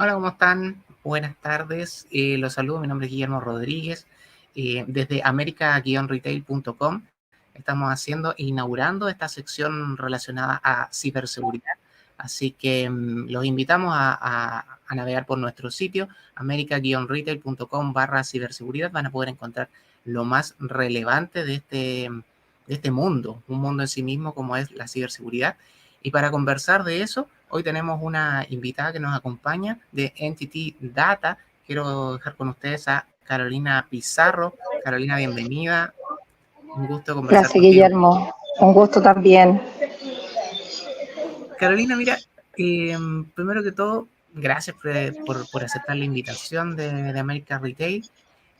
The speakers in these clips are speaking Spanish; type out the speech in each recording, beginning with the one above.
Hola, ¿cómo están? Buenas tardes. Los saludo, mi nombre es Guillermo Rodríguez. Desde america-retail.com estamos inaugurando esta sección relacionada a ciberseguridad. Así que los invitamos a navegar por nuestro sitio, america-retail.com/ciberseguridad. Van a poder encontrar lo más relevante de este mundo, un mundo en sí mismo como es la ciberseguridad. Y para conversar de eso, hoy tenemos una invitada que nos acompaña de Entity Data. Quiero dejar con ustedes a Carolina Pizarro. Carolina, bienvenida. Un gusto conversar Gracias, contigo. Guillermo. Un gusto también. Carolina, mira, primero que todo, gracias por aceptar la invitación de America Retail.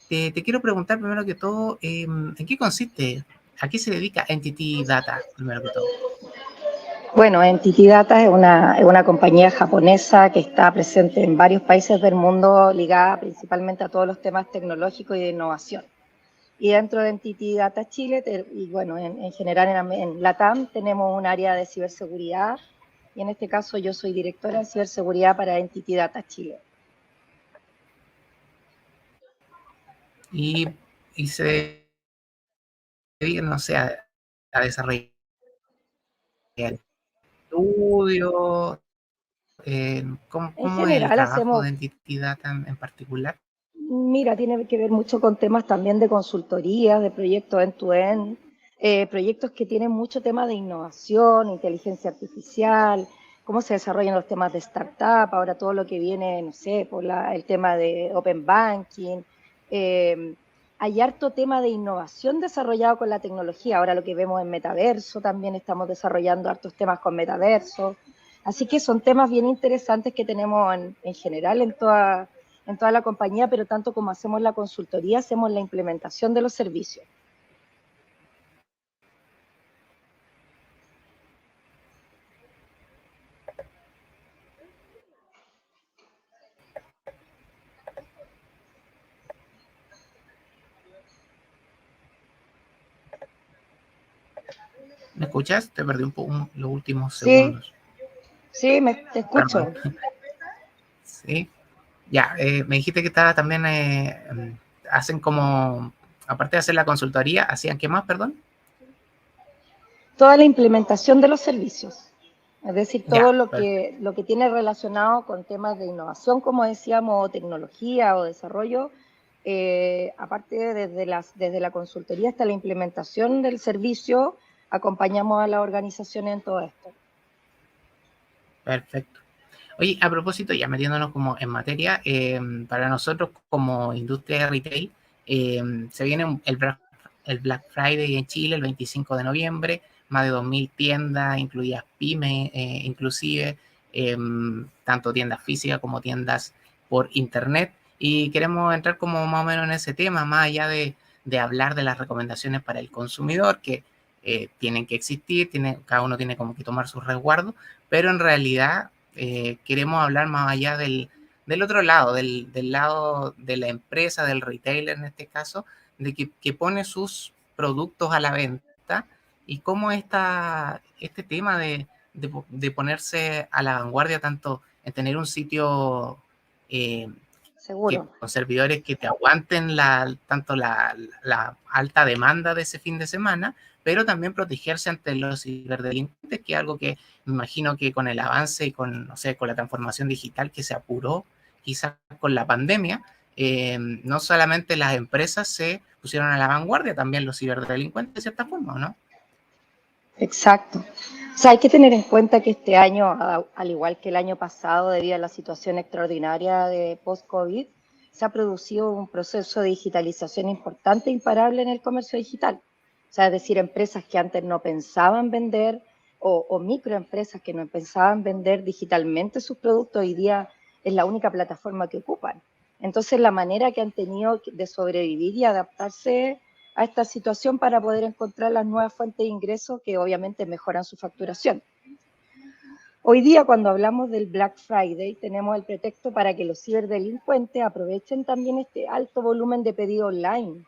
Te quiero preguntar primero que todo, ¿en qué consiste? ¿A qué se dedica Entity Data, primero que todo? Bueno, Entity Data es una compañía japonesa que está presente en varios países del mundo, ligada principalmente a todos los temas tecnológicos y de innovación. Y dentro de Entity Data Chile, y bueno, en general en LATAM, tenemos un área de ciberseguridad, y en este caso yo soy directora de ciberseguridad para Entity Data Chile. Y se dedica, no sé, a desarrollar estudios. En ¿Cómo es el general trabajo de hacemos. Entity Data en particular? Mira, tiene que ver mucho con temas también de consultoría, de proyectos end-to-end, proyectos que tienen mucho tema de innovación, inteligencia artificial, cómo se desarrollan los temas de startup, ahora todo lo que viene, no sé, el tema de open banking. eh, Hay harto tema de innovación desarrollado con la tecnología, ahora lo que vemos en metaverso, también estamos desarrollando hartos temas con metaverso, así que son temas bien interesantes que tenemos en general en toda la compañía, pero tanto como hacemos la consultoría, hacemos la implementación de los servicios. ¿Me escuchas? Te perdí un poco los últimos Sí, segundos. sí, te Perdón. escucho. Sí. Ya, me dijiste que estaba también, hacen como, aparte de hacer la consultoría, ¿hacían qué más, perdón? Toda la implementación de los servicios, es decir, todo Ya, lo que tiene relacionado con temas de innovación, como decíamos, o tecnología o desarrollo, aparte desde la consultoría hasta la implementación del servicio, acompañamos a las organizaciones en todo esto. perfecto. Oye, a propósito, ya metiéndonos como en materia, para nosotros como industria de retail, se viene el Black Friday en Chile el 25 de noviembre, más de 2.000 tiendas, incluidas pymes, inclusive, tanto tiendas físicas como tiendas por internet. Y queremos entrar como más o menos en ese tema, más allá de hablar de las recomendaciones para el consumidor, que tienen que existir, cada uno tiene como que tomar sus resguardos, pero en realidad queremos hablar más allá del otro lado, del lado de la empresa, del retailer en este caso, de que pone sus productos a la venta y cómo este tema de ponerse a la vanguardia, tanto en tener un sitio eh, Seguro. con servidores que te aguanten tanto la alta demanda de ese fin de semana, pero también protegerse ante los ciberdelincuentes, que es algo que me imagino que con el avance y con, no sé, con la transformación digital que se apuró, quizás con la pandemia, no solamente las empresas se pusieron a la vanguardia, también los ciberdelincuentes de cierta forma, ¿no? Exacto. O sea, hay que tener en cuenta que este año, al igual que el año pasado, debido a la situación extraordinaria de post-COVID, se ha producido un proceso de digitalización importante e imparable en el comercio digital. O sea, es decir, empresas que antes no pensaban vender o microempresas que no pensaban vender digitalmente sus productos, hoy día es la única plataforma que ocupan. Entonces, la manera que han tenido de sobrevivir y adaptarse a esta situación para poder encontrar las nuevas fuentes de ingresos que obviamente mejoran su facturación. Hoy día, cuando hablamos del Black Friday, tenemos el pretexto para que los ciberdelincuentes aprovechen también este alto volumen de pedido online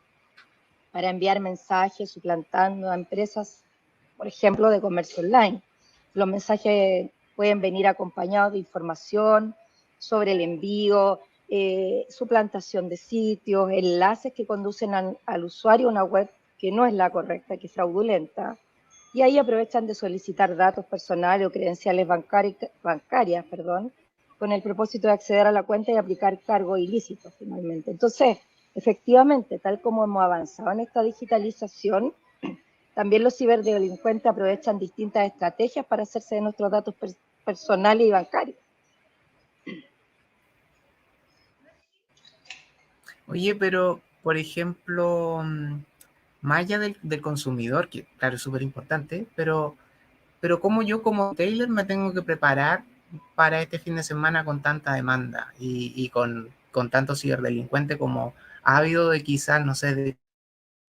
para enviar mensajes suplantando a empresas, por ejemplo, de comercio online. Los mensajes pueden venir acompañados de información sobre el envío, suplantación de sitios, enlaces que conducen al usuario a una web que no es la correcta, que es fraudulenta, y ahí aprovechan de solicitar datos personales o credenciales bancarias, con el propósito de acceder a la cuenta y aplicar cargos ilícitos finalmente. Entonces, efectivamente, tal como hemos avanzado en esta digitalización, también los ciberdelincuentes aprovechan distintas estrategias para hacerse de nuestros datos personales y bancarios. Oye, pero, por ejemplo, más allá del consumidor, que claro es súper importante, pero ¿cómo yo como Taylor me tengo que preparar para este fin de semana con tanta demanda y con tantos ciberdelincuentes como ha habido de quizás, no sé, de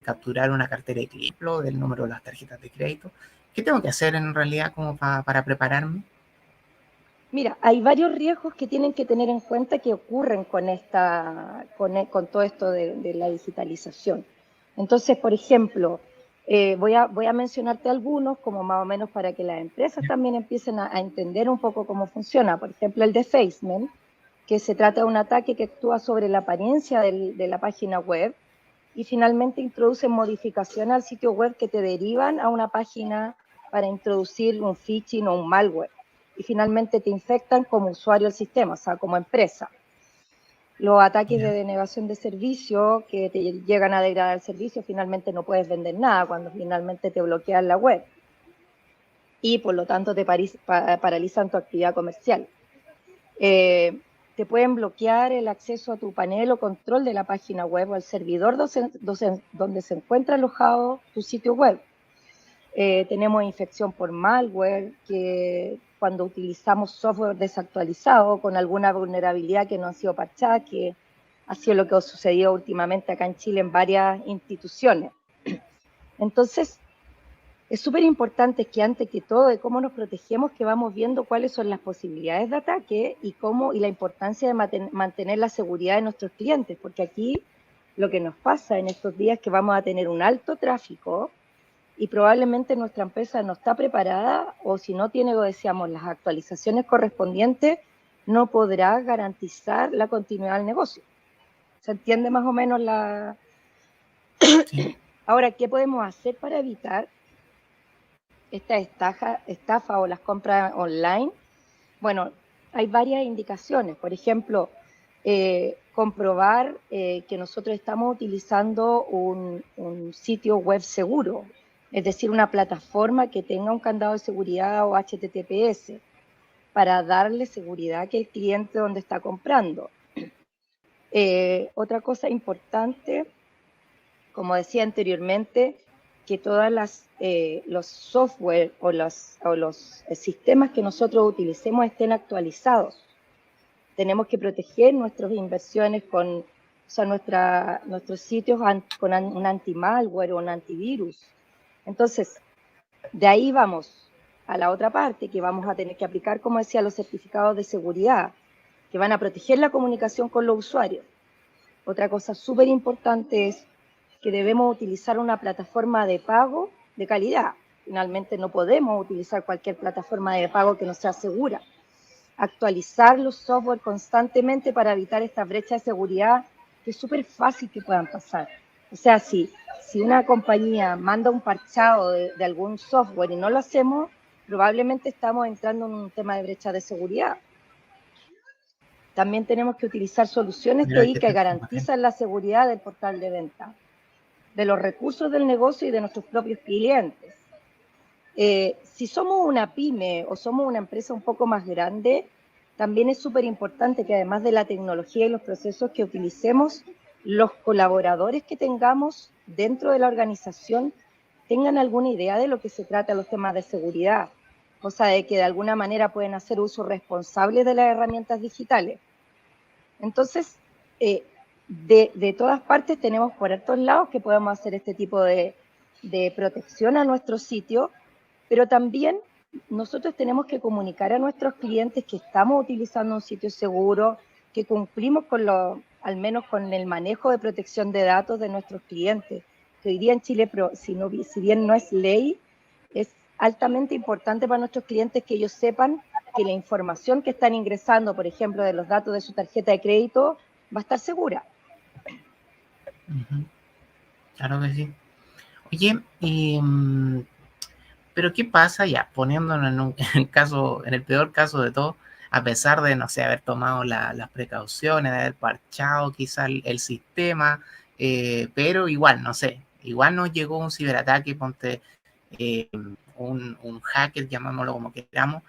capturar una cartera de cliente, del número de las tarjetas de crédito? ¿Qué tengo que hacer en realidad como para prepararme? Mira, hay varios riesgos que tienen que tener en cuenta que ocurren con todo esto de la digitalización. Entonces, por ejemplo, voy a mencionarte algunos como más o menos para que las empresas también empiecen a entender un poco cómo funciona. Por ejemplo, el defacement, que se trata de un ataque que actúa sobre la apariencia de la página web y finalmente introduce modificaciones al sitio web que te derivan a una página para introducir un phishing o un malware. Y finalmente te infectan como usuario del sistema, o sea, como empresa. Los ataques de denegación de servicio que te llegan a degradar el servicio, finalmente no puedes vender nada cuando finalmente te bloquean la web. Y por lo tanto te paralizan tu actividad comercial. Te pueden bloquear el acceso a tu panel o control de la página web o al servidor donde se encuentra alojado tu sitio web. Tenemos infección por malware, que cuando utilizamos software desactualizado con alguna vulnerabilidad que no ha sido parchada, que ha sido lo que ha sucedido últimamente acá en Chile en varias instituciones. Entonces, es súper importante que antes que todo de cómo nos protegemos, que vamos viendo cuáles son las posibilidades de ataque y la importancia de mantener la seguridad de nuestros clientes, porque aquí lo que nos pasa en estos días es que vamos a tener un alto tráfico y probablemente nuestra empresa no está preparada o si no tiene, como decíamos, las actualizaciones correspondientes, no podrá garantizar la continuidad del negocio. ¿Se entiende más o menos la...? Sí. Ahora, ¿qué podemos hacer para evitar esta estafa o las compras online? Bueno, hay varias indicaciones. Por ejemplo, comprobar que nosotros estamos utilizando un sitio web seguro, es decir, una plataforma que tenga un candado de seguridad o HTTPS para darle seguridad que el cliente donde está comprando. Otra cosa importante, como decía anteriormente, que todas los software o los sistemas que nosotros utilicemos estén actualizados. Tenemos que proteger nuestras inversiones nuestros sitios con un anti-malware o un antivirus. Entonces, de ahí vamos a la otra parte, que vamos a tener que aplicar, como decía, los certificados de seguridad, que van a proteger la comunicación con los usuarios. Otra cosa súper importante es que debemos utilizar una plataforma de pago de calidad. Finalmente no podemos utilizar cualquier plataforma de pago que no sea segura. Actualizar los software constantemente para evitar esta brecha de seguridad que es súper fácil que puedan pasar. O sea, si una compañía manda un parchado de algún software y no lo hacemos, probablemente estamos entrando en un tema de brecha de seguridad. También tenemos que utilizar soluciones TI que garantizan la seguridad del portal de venta, de los recursos del negocio y de nuestros propios clientes. Si somos una pyme o somos una empresa un poco más grande, también es súper importante que además de la tecnología y los procesos que utilicemos, los colaboradores que tengamos dentro de la organización tengan alguna idea de lo que se trata los temas de seguridad, cosa de que de alguna manera pueden hacer uso responsable de las herramientas digitales. Entonces, de todas partes tenemos por estos lados que podemos hacer este tipo de protección a nuestro sitio, pero también nosotros tenemos que comunicar a nuestros clientes que estamos utilizando un sitio seguro, que cumplimos al menos con el manejo de protección de datos de nuestros clientes, que hoy día en Chile, si bien no es ley, es altamente importante para nuestros clientes que ellos sepan que la información que están ingresando, por ejemplo, de los datos de su tarjeta de crédito, va a estar segura. Claro que sí. Oye, pero ¿qué pasa ya? Poniéndonos en el peor caso de todo, a pesar de, no sé, haber tomado las precauciones, de haber parchado quizá el sistema, pero igual, no sé, igual nos llegó un ciberataque, ponte un hacker, llamámoslo como queramos,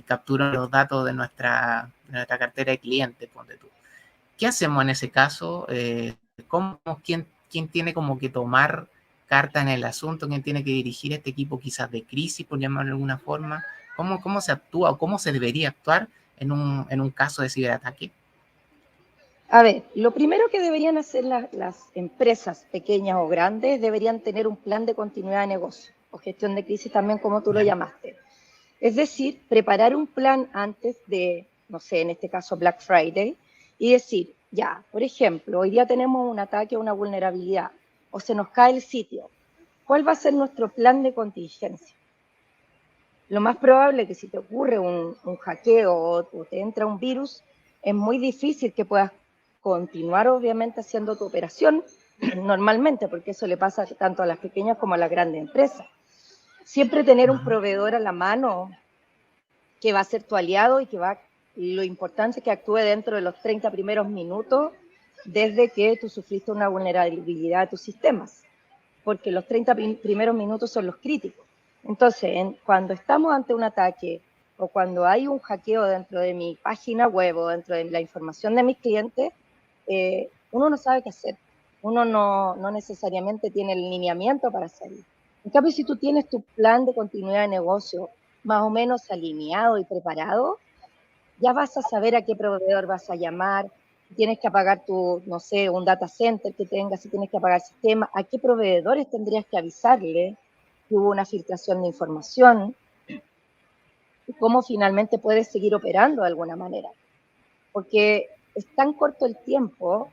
capturó los datos de nuestra cartera de clientes, ponte tú. ¿Qué hacemos en ese caso? ¿Quién tiene como que tomar carta en el asunto? ¿Quién tiene que dirigir este equipo quizás de crisis, por llamarlo de alguna forma? ¿Cómo se actúa o cómo se debería actuar en un caso de ciberataque? A ver, lo primero que deberían hacer las empresas pequeñas o grandes, deberían tener un plan de continuidad de negocio o gestión de crisis también, como tú lo llamaste. Es decir, preparar un plan antes de, no sé, en este caso Black Friday, y decir, ya, por ejemplo, hoy día tenemos un ataque o una vulnerabilidad, o se nos cae el sitio. ¿Cuál va a ser nuestro plan de contingencia? Lo más probable es que si te ocurre un hackeo o te entra un virus, es muy difícil que puedas continuar obviamente haciendo tu operación normalmente, porque eso le pasa tanto a las pequeñas como a las grandes empresas. Siempre tener un proveedor a la mano que va a ser tu aliado y lo importante es que actúe dentro de los 30 primeros minutos desde que tú sufriste una vulnerabilidad de tus sistemas, porque los 30 primeros minutos son los críticos. Entonces, cuando estamos ante un ataque o cuando hay un hackeo dentro de mi página web o dentro de la información de mis clientes, uno no sabe qué hacer. Uno no necesariamente tiene el lineamiento para hacerlo. En cambio, si tú tienes tu plan de continuidad de negocio más o menos alineado y preparado, ya vas a saber a qué proveedor vas a llamar, si tienes que apagar no sé, un data center que tengas, si tienes que apagar el sistema, a qué proveedores tendrías que avisarle que hubo una filtración de información y cómo finalmente puedes seguir operando de alguna manera. Porque es tan corto el tiempo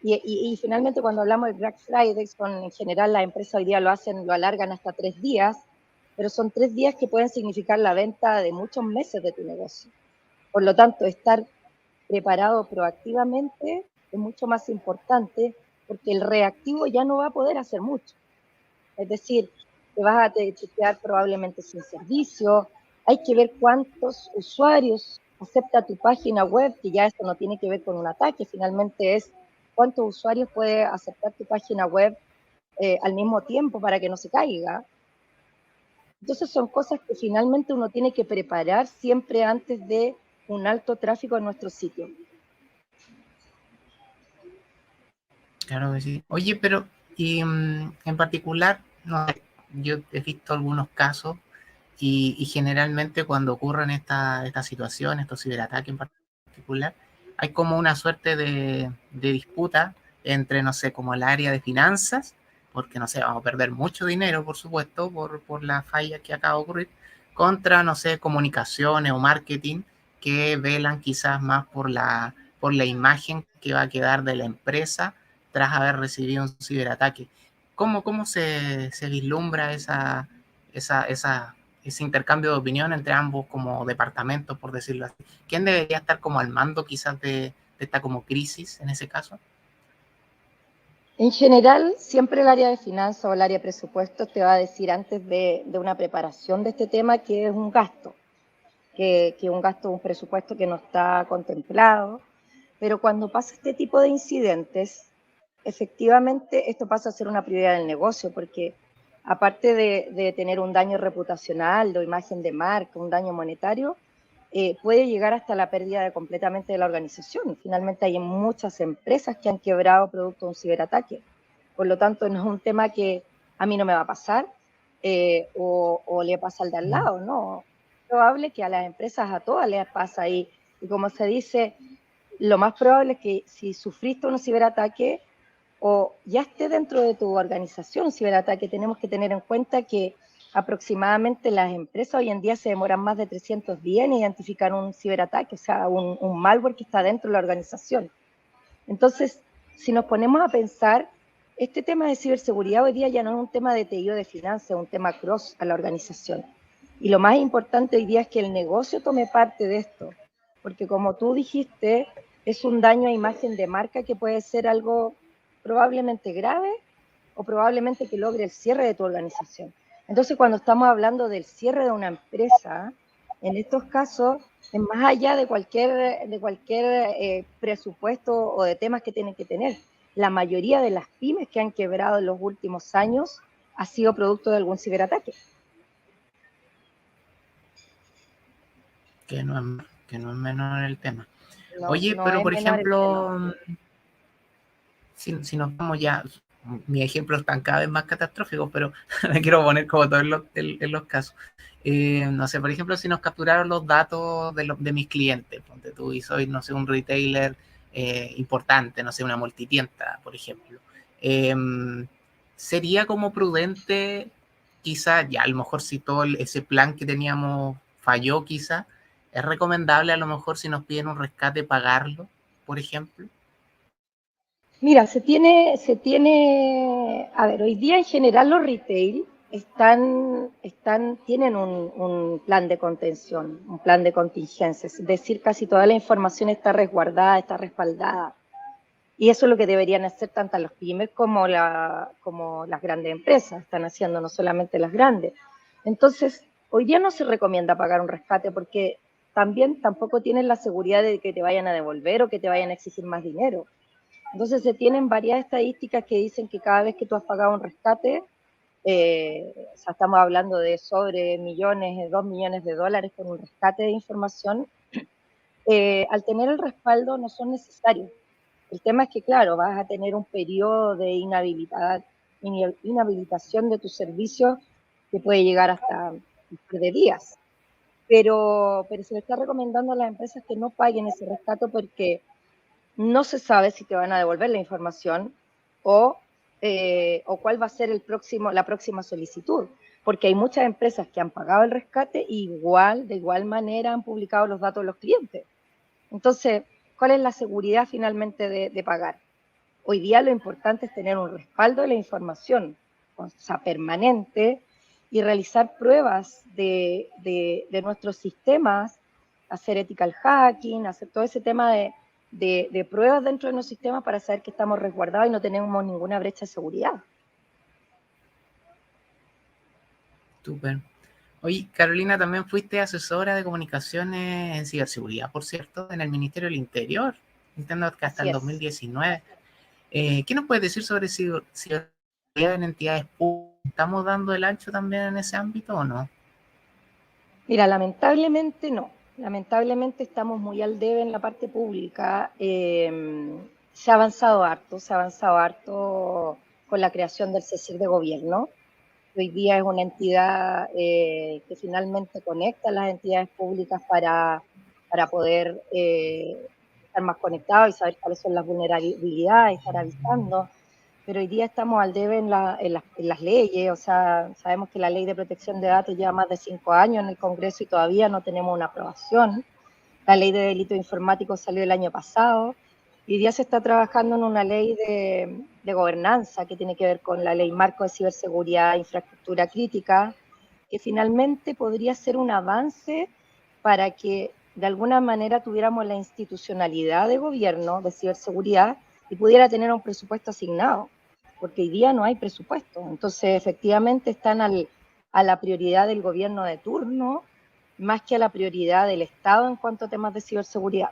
y finalmente cuando hablamos de Black Friday, en general las empresas hoy día lo alargan hasta 3 días, pero son 3 días que pueden significar la venta de muchos meses de tu negocio. Por lo tanto, estar preparado proactivamente es mucho más importante porque el reactivo ya no va a poder hacer mucho. Es decir, te vas a quedar probablemente sin servicio, hay que ver cuántos usuarios acepta tu página web, que ya esto no tiene que ver con un ataque, finalmente es cuántos usuarios puede aceptar tu página web al mismo tiempo para que no se caiga. Entonces son cosas que finalmente uno tiene que preparar siempre antes de un alto tráfico en nuestro sitio. Claro que sí. Oye, pero en particular, no, yo he visto algunos casos y generalmente cuando ocurren estas situaciones, estos ciberataques en particular, hay como una suerte de disputa entre, no sé, como el área de finanzas, porque, no sé, vamos a perder mucho dinero, por supuesto, por la falla que acaba de ocurrir, contra, no sé, comunicaciones o marketing que velan quizás más por la imagen que va a quedar de la empresa tras haber recibido un ciberataque. ¿Cómo se vislumbra ese intercambio de opinión entre ambos como departamentos, por decirlo así? ¿Quién debería estar como al mando quizás de esta como crisis en ese caso? En general, siempre el área de finanzas o el área de presupuestos te va a decir antes de una preparación de este tema que es un gasto, que un gasto, un presupuesto que no está contemplado, pero cuando pasa este tipo de incidentes, efectivamente esto pasa a ser una prioridad del negocio, porque aparte de tener un daño reputacional, de imagen de marca, un daño monetario, puede llegar hasta la pérdida completamente de la organización. Finalmente hay muchas empresas que han quebrado producto de un ciberataque. Por lo tanto, no es un tema que a mí no me va a pasar o le pasa al de al lado, no. Es probable que a las empresas, a todas les pasa y como se dice, lo más probable es que si sufriste un ciberataque o ya esté dentro de tu organización un ciberataque, tenemos que tener en cuenta que aproximadamente las empresas hoy en día se demoran más de 300 días en identificar un ciberataque, o sea, un malware que está dentro de la organización. Entonces, si nos ponemos a pensar, este tema de ciberseguridad hoy día ya no es un tema de TI o de finanzas, es un tema cross a la organización. Y lo más importante hoy día es que el negocio tome parte de esto, porque como tú dijiste, es un daño a imagen de marca que puede ser algo probablemente grave o probablemente que logre el cierre de tu organización. Entonces, cuando estamos hablando del cierre de una empresa, en estos casos, es más allá de cualquier presupuesto o de temas que tienen que tener. La mayoría de las pymes que han quebrado en los últimos años ha sido producto de algún ciberataque. Que no es menor el tema. No, Oye, no pero es por menor el tema. ejemplo, si nos vamos ya, mis ejemplos están cada vez más catastróficos, pero me quiero poner como todos en los casos. No sé, por ejemplo, si nos capturaron los datos de mis clientes, ponte tú y soy, no sé, un retailer importante, no sé, una multitienda, por ejemplo. Eh, Sería como prudente, quizá, ya a lo mejor si todo ese plan que teníamos falló, quizá, es recomendable a lo mejor si nos piden un rescate pagarlo, por ejemplo. Mira, a ver, hoy día en general los retail tienen un plan de contención, un plan de contingencia, es decir, casi toda la información está resguardada, está respaldada. Y eso es lo que deberían hacer tanto los pymes como las grandes empresas, están haciendo no solamente las grandes. Entonces, hoy día no se recomienda pagar un rescate porque tampoco tienes la seguridad de que te vayan a devolver o que te vayan a exigir más dinero. Entonces se tienen varias estadísticas que dicen que cada vez que tú has pagado un rescate, o sea, estamos hablando de sobre millones, 2 millones de dólares por un rescate de información, al tener el respaldo no son necesarios. El tema es que, claro, vas a tener un periodo de inhabilitación de tus servicios que puede llegar hasta un par de días. Pero se le está recomendando a las empresas que no paguen ese rescate porque no se sabe si te van a devolver la información o cuál va a ser la próxima solicitud, porque hay muchas empresas que han pagado el rescate y de igual manera han publicado los datos de los clientes. Entonces, ¿cuál es la seguridad finalmente de pagar? Hoy día lo importante es tener un respaldo de la información, o sea, permanente, y realizar pruebas de nuestros sistemas, hacer ethical hacking, hacer todo ese tema de pruebas dentro de nuestros sistemas para saber que estamos resguardados y no tenemos ninguna brecha de seguridad. Súper. Oye, Carolina, también fuiste asesora de comunicaciones en ciberseguridad, por cierto, en el Ministerio del Interior. Entiendo que hasta Así el es. 2019. ¿Qué nos puedes decir sobre ciberseguridad en entidades públicas? ¿Estamos dando el ancho también en ese ámbito o no? Mira, lamentablemente no. Lamentablemente estamos muy al debe en la parte pública. Se ha avanzado harto con la creación del CSIC de gobierno. Hoy día es una entidad que finalmente conecta a las entidades públicas para poder estar más conectados y saber cuáles son las vulnerabilidades, estar avisando. Pero hoy día estamos al debe en las leyes, o sea, sabemos que la ley de protección de datos lleva más de 5 años en el Congreso y todavía no tenemos una aprobación. La ley de delitos informáticos salió el año pasado y hoy día se está trabajando en una ley de gobernanza que tiene que ver con la ley marco de ciberseguridad e infraestructura crítica, que finalmente podría ser un avance para que de alguna manera tuviéramos la institucionalidad de gobierno de ciberseguridad y pudiera tener un presupuesto asignado, porque hoy día no hay presupuesto. Entonces, efectivamente, están a la prioridad del gobierno de turno más que a la prioridad del Estado en cuanto a temas de ciberseguridad.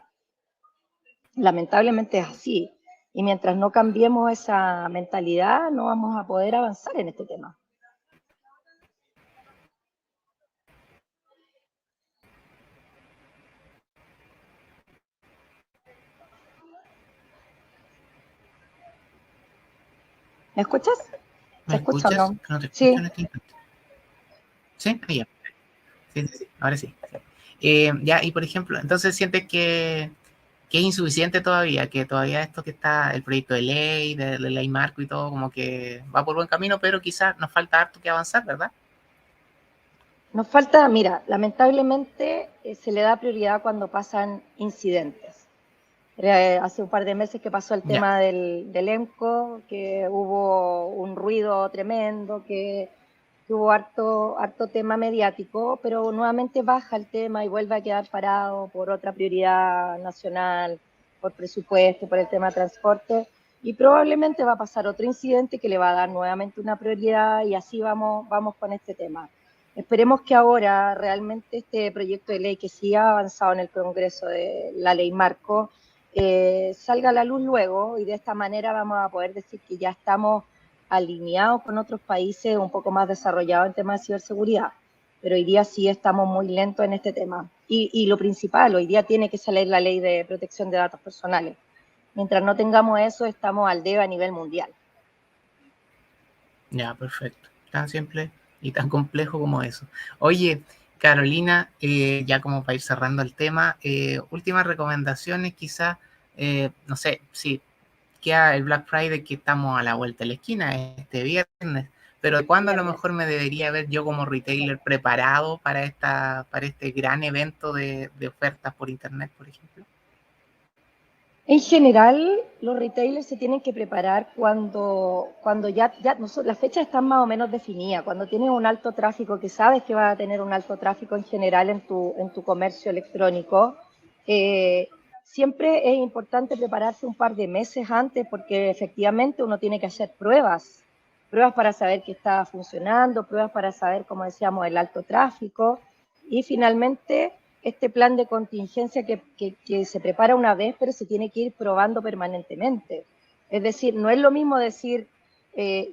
Lamentablemente es así. Y mientras no cambiemos esa mentalidad, no vamos a poder avanzar en este tema. ¿Me escuchas? ¿Se ¿Me escucha o escuchas? no? No te escucho Sí. en este instante. ¿Sí? Ahí ya. Sí, sí, sí. Ahora sí. Ya, y por ejemplo, entonces sientes que es insuficiente todavía, que todavía esto que está, el proyecto de ley, de ley marco y todo, como que va por buen camino, pero quizás nos falta harto que avanzar, ¿verdad? Nos falta, mira, lamentablemente se le da prioridad cuando pasan incidentes. Hace un par de meses que pasó el Ya. tema del EMCO, que hubo un ruido tremendo, que que hubo harto tema mediático, pero nuevamente baja el tema y vuelve a quedar parado por otra prioridad nacional, por presupuesto, por el tema de transporte, y probablemente va a pasar otro incidente que le va a dar nuevamente una prioridad y así vamos con este tema. Esperemos que ahora realmente este proyecto de ley que sí ha avanzado en el Congreso de la ley marco salga a la luz luego y de esta manera vamos a poder decir que ya estamos alineados con otros países un poco más desarrollados en temas de ciberseguridad. Pero hoy día sí estamos muy lentos en este tema. Y lo principal, hoy día tiene que salir la ley de protección de datos personales. Mientras no tengamos eso, estamos al debe a nivel mundial. Ya, perfecto. Tan simple y tan complejo como eso. Oye, Carolina, ya como para ir cerrando el tema, últimas recomendaciones quizás, no sé, si queda el Black Friday que estamos a la vuelta de la esquina este viernes, pero ¿cuándo a lo mejor me debería ver yo como retailer preparado para este gran evento de ofertas por internet, por ejemplo? En general, los retailers se tienen que preparar cuando ya las fechas están más o menos definidas, cuando tienes un alto tráfico, que sabes que vas a tener un alto tráfico en general en tu comercio electrónico. Siempre es importante prepararse un par de meses antes porque efectivamente uno tiene que hacer pruebas para saber que está funcionando, pruebas para saber, como decíamos, el alto tráfico y finalmente este plan de contingencia que se prepara una vez, pero se tiene que ir probando permanentemente. Es decir, no es lo mismo decir,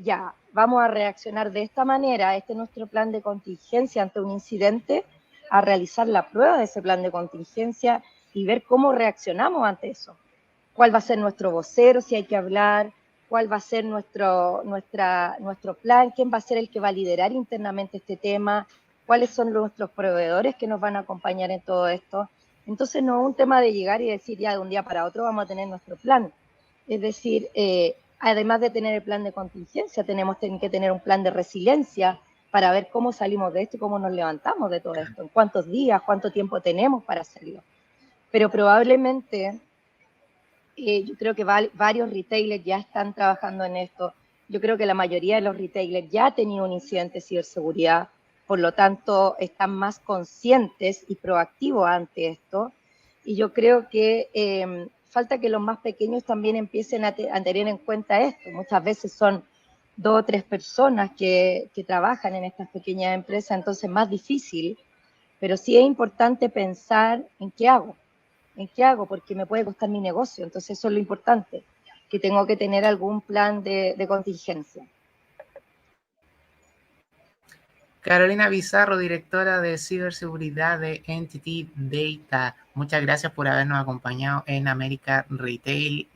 ya, vamos a reaccionar de esta manera, este es nuestro plan de contingencia ante un incidente, a realizar la prueba de ese plan de contingencia y ver cómo reaccionamos ante eso. ¿Cuál va a ser nuestro vocero si hay que hablar? ¿Cuál va a ser nuestro plan? ¿Quién va a ser el que va a liderar internamente este tema? ¿Cuáles son nuestros proveedores que nos van a acompañar en todo esto? Entonces no es un tema de llegar y decir ya de un día para otro vamos a tener nuestro plan. Es decir, además de tener el plan de contingencia, tenemos que tener un plan de resiliencia para ver cómo salimos de esto y cómo nos levantamos de todo esto, en cuántos días, cuánto tiempo tenemos para hacerlo. Pero probablemente yo creo que varios retailers ya están trabajando en esto. Yo creo que la mayoría de los retailers ya ha tenido un incidente de ciberseguridad, por lo tanto están más conscientes y proactivos ante esto. Y yo creo que falta que los más pequeños también empiecen a tener en cuenta esto. Muchas veces son 2 o 3 personas que trabajan en estas pequeñas empresas, entonces es más difícil, pero sí es importante pensar en qué hago. ¿En qué hago? Porque me puede costar mi negocio. Entonces eso es lo importante, que tengo que tener algún plan de contingencia. Carolina Bizarro, directora de ciberseguridad de Entity Data. Muchas gracias por habernos acompañado en América Retail.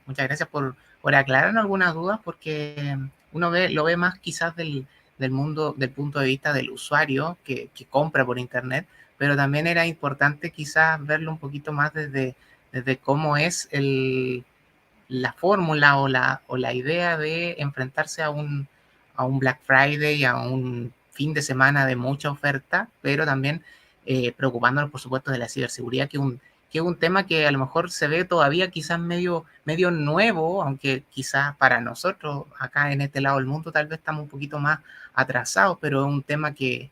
Muchas gracias por aclararnos algunas dudas, porque uno lo ve más quizás del mundo, del punto de vista del usuario que compra por internet, pero también era importante quizás verlo un poquito más desde cómo es la fórmula o la idea de enfrentarse a un Black Friday, a un fin de semana de mucha oferta, pero también preocupándonos, por supuesto, de la ciberseguridad, que es un tema que a lo mejor se ve todavía quizás medio nuevo, aunque quizás para nosotros acá en este lado del mundo tal vez estamos un poquito más atrasados, pero es un tema que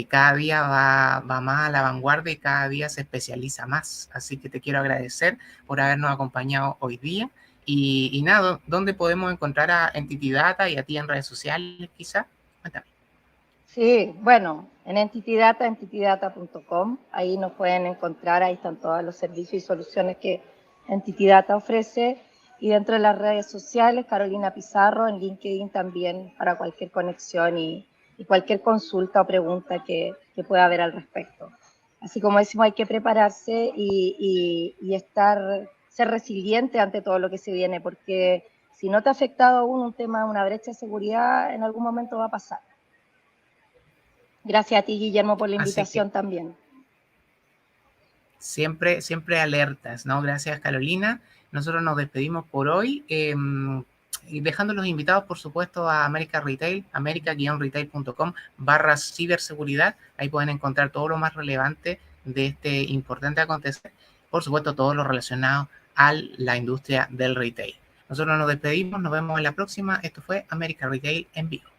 cada día va más a la vanguardia y cada día se especializa más. Así que te quiero agradecer por habernos acompañado hoy día. Y nada, ¿dónde podemos encontrar a Entity Data y a ti en redes sociales, quizá? Cuéntame. Sí, bueno, en entitydata.com, ahí nos pueden encontrar, ahí están todos los servicios y soluciones que Entity Data ofrece. Y dentro de las redes sociales, Carolina Pizarro, en LinkedIn también, para cualquier conexión y cualquier consulta o pregunta que pueda haber al respecto. Así como decimos, hay que prepararse y ser resiliente ante todo lo que se viene, porque si no te ha afectado aún un tema, una brecha de seguridad, en algún momento va a pasar. Gracias a ti, Guillermo, por la invitación también. Siempre, siempre alertas, ¿no? Gracias, Carolina. Nosotros nos despedimos por hoy, y dejando los invitados, por supuesto, a América Retail, america-retail.com/ciberseguridad. Ahí pueden encontrar todo lo más relevante de este importante acontecer. Por supuesto, todo lo relacionado a la industria del retail. Nosotros nos despedimos, nos vemos en la próxima. Esto fue América Retail en vivo.